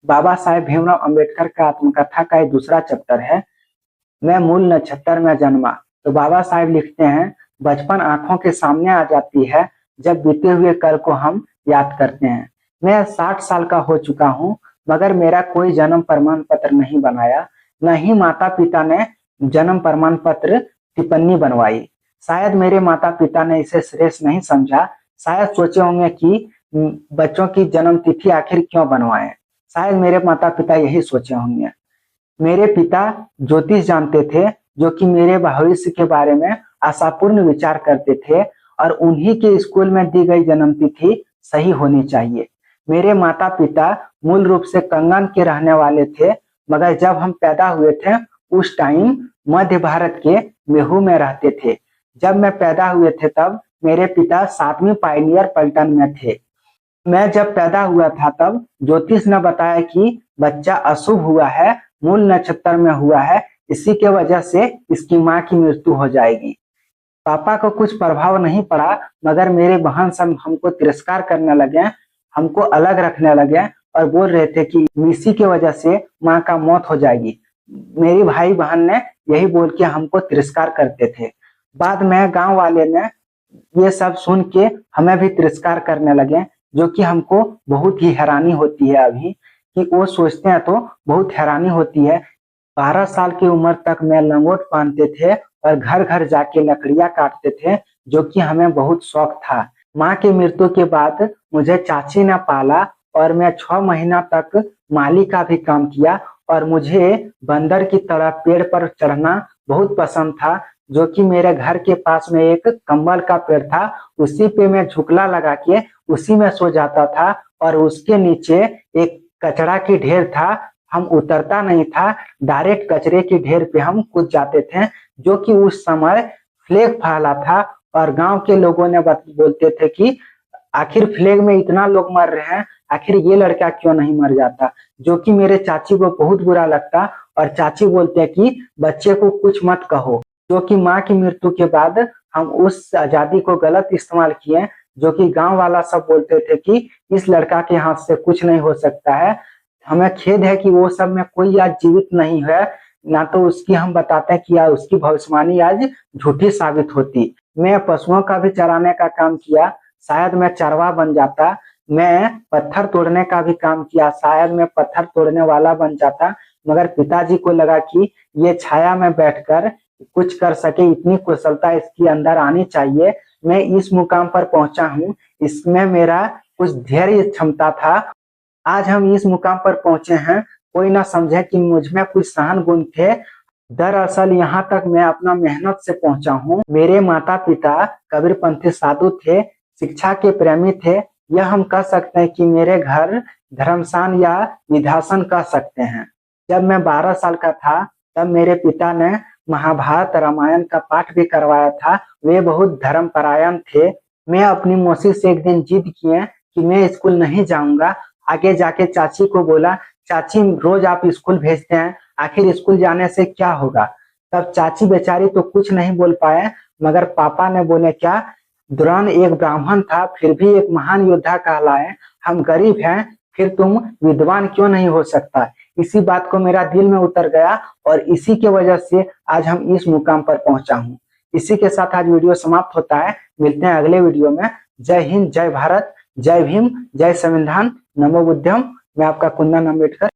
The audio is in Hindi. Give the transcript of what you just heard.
बाबा साहेब भीमराव अंबेडकर का आत्मकथा का एक दूसरा चैप्टर है, मैं मूल नक्षत्र में जन्मा। तो बाबा साहेब लिखते हैं, बचपन आंखों के सामने आ जाती है जब बीते हुए कल को हम याद करते हैं। मैं 60 साल का हो चुका हूँ, मगर मेरा कोई जन्म प्रमाण पत्र नहीं बनाया, न ही माता पिता ने जन्म प्रमाण पत्र टिप्पणी बनवाई। शायद मेरे माता पिता ने इसे श्रेष्ठ नहीं समझा। शायद सोचे होंगे कि बच्चों की जन्म तिथि आखिर क्यों बनवाएं। शायद मेरे माता पिता यही सोचे होंगे। मेरे पिता ज्योतिष जानते थे, जो कि मेरे भविष्य के बारे में आशापूर्ण विचार करते थे, और उन्हीं के स्कूल में दी गई जन्म तिथि सही होनी चाहिए। मेरे माता पिता मूल रूप से कंगन के रहने वाले थे, मगर जब हम पैदा हुए थे उस टाइम मध्य भारत के मेहू में रहते थे। जब मैं पैदा हुए थे तब मेरे पिता 7वीं पायनियर पलटन में थे। मैं जब पैदा हुआ था तब ज्योतिष ने बताया कि बच्चा अशुभ हुआ है, मूल नक्षत्र में हुआ है, इसी के वजह से इसकी माँ की मृत्यु हो जाएगी। पापा को कुछ प्रभाव नहीं पड़ा, मगर मेरे बहन सब हमको तिरस्कार करने लगे, हमको अलग रखने लगे और बोल रहे थे कि इसी की वजह से माँ का मौत हो जाएगी। मेरी भाई बहन ने यही बोल के हमको तिरस्कार करते थे। बाद में गांव वाले ने ये सब सुन के हमें भी तिरस्कार करने लगे, जो कि हमको बहुत ही हैरानी होती है अभी, कि वो सोचते हैं तो बहुत हैरानी होती है। 12 साल की उम्र तक मैं लंगोट पहनते थे और घर घर जाके लकड़ियां काटते थे, जो कि हमें बहुत शौक था। माँ की मृत्यु के बाद मुझे चाची ने पाला और मैं 6 महीना तक माली का भी काम किया, और मुझे बंदर की तरह पेड़ पर चढ़ना बहुत पसंद था, जो कि मेरे घर के पास में एक कंबल का पेड़ था, उसी पे मैं झुकला लगा के उसी में सो जाता था, और उसके नीचे एक कचरा की ढेर था, हम उतरता नहीं था, डायरेक्ट कचरे की ढेर पे हम कूद जाते थे, जो कि उस समय फ्लैग फहरा था। और गांव के लोगों ने बोलते थे कि आखिर फ्लैग में इतना लोग मर रहे हैं, आखिर ये लड़का क्यों नहीं मर जाता, जो कि मेरे चाची को बहुत बुरा लगता। और चाची बोलते हैं कि बच्चे को कुछ मत कहो, जो कि माँ की मृत्यु के बाद हम उस आजादी को गलत इस्तेमाल किए, जो कि गांव वाला सब बोलते थे कि इस लड़का के हाथ से कुछ नहीं हो सकता है। हमें खेद है कि वो सब में कोई आज जीवित नहीं है, ना तो उसकी हम बताते हैं कि उसकी भविष्यवाणी आज झूठी साबित होती। मैं पशुओं का भी चराने का काम किया, शायद मैं चरवा बन जाता। मैं पत्थर तोड़ने का भी काम किया, शायद मैं पत्थर तोड़ने वाला बन जाता, मगर पिताजी को लगा कि ये छाया में बैठकर कुछ कर सके, इतनी कुशलता इसके अंदर आनी चाहिए। मैं इस मुकाम पर पहुंचा हूँ, इसमें मेरा कुछ धैर्य क्षमता था। आज हम इस मुकाम पर पहुंचे हैं, कोई ना समझे कि मुझ में कुछ सहन गुण थे। दरअसल यहाँ तक मैं अपना मेहनत से पहुंचा हूँ। मेरे माता पिता कबीरपंथी साधु थे, शिक्षा के प्रेमी थे। यह हम कह सकते हैं कि मेरे घर धर्मसान या विधासन कह सकते हैं। जब मैं 12 साल का था तब मेरे पिता ने महाभारत रामायण का पाठ भी करवाया था। वे बहुत धर्मपरायण थे। मैं अपनी मौसी से एक दिन जिद किए कि मैं स्कूल नहीं जाऊंगा। आगे जाके चाची को बोला, चाची रोज आप स्कूल भेजते हैं, आखिर स्कूल जाने से क्या होगा। तब चाची बेचारी तो कुछ नहीं बोल पाए, मगर पापा ने बोले, क्या द्रोण एक ब्राह्मण था, फिर भी एक महान योद्धा कहलाए। हम गरीब हैं, फिर तुम विद्वान क्यों नहीं हो सकता। इसी बात को मेरा दिल में उतर गया, और इसी के वजह से आज हम इस मुकाम पर पहुंचा हूँ। इसी के साथ आज वीडियो समाप्त होता है। मिलते हैं अगले वीडियो में। जय हिंद, जय भारत, जय भीम, जय संविधान, नमो बुद्धम। मैं आपका कुंदन अम्बेडकर।